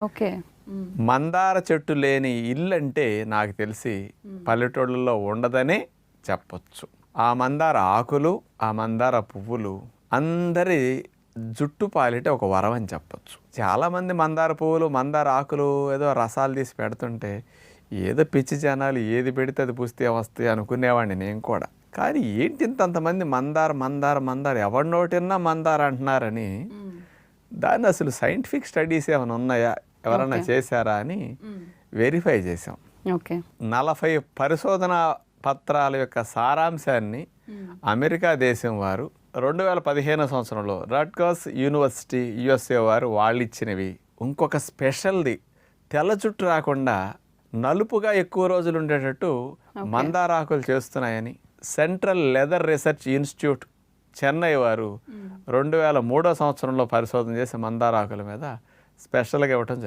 Okay. మందార చెట్టు లేని ఇల్లు అంటే నాకు తెలిసి పల్లెటూళ్ళలో ఉండదనే చెప్పొచ్చు. ఆ మందార ఆకులు, ఆ మందార పువ్వులు అందరి జుట్టు పాలిట ఒక వరం అని చెప్పొచ్చు. చాలామంది మందార పువ్వులు, మందార ఆకులు ఏదో రసాలు తీసి పెడుతుంటే ఏదో పిచ్చి జనాలు ఏది పెడితే అది పుస్తే వస్తాయి అనుకునేవాడిని నేను కూడా. కానీ ఏంటి ఇంతంతమంది మందార మందార మందార ఎవరి నోటిన్నా మందార అంటున్నారని దాన్ని అసలు సైంటిఫిక్ స్టడీస్ ఏమైనా ఉన్నాయా, ఎవరైనా చేశారా అని వెరిఫై చేసాం. ఓకే. 40 పరిశోధన పత్రాల యొక్క సారాంశాన్ని అమెరికా దేశం వారు 2015 సంవత్సరంలో రట్గర్స్ యూనివర్సిటీ యుఎస్ఏ వారు వాళ్ళు ఇచ్చినవి. ఇంకొక స్పెషల్ది తెల్ల జుట్టు రాకుండా నలుపుగా ఎక్కువ రోజులు ఉండేటట్టు మందారాకులు చేస్తున్నాయని central leather research institute Chennai వారు 2003 సంవత్సరంలో పరిశోధన చేసి మందారాకుల మీద స్పెషల్గా ఇవ్వటం జరిగింది.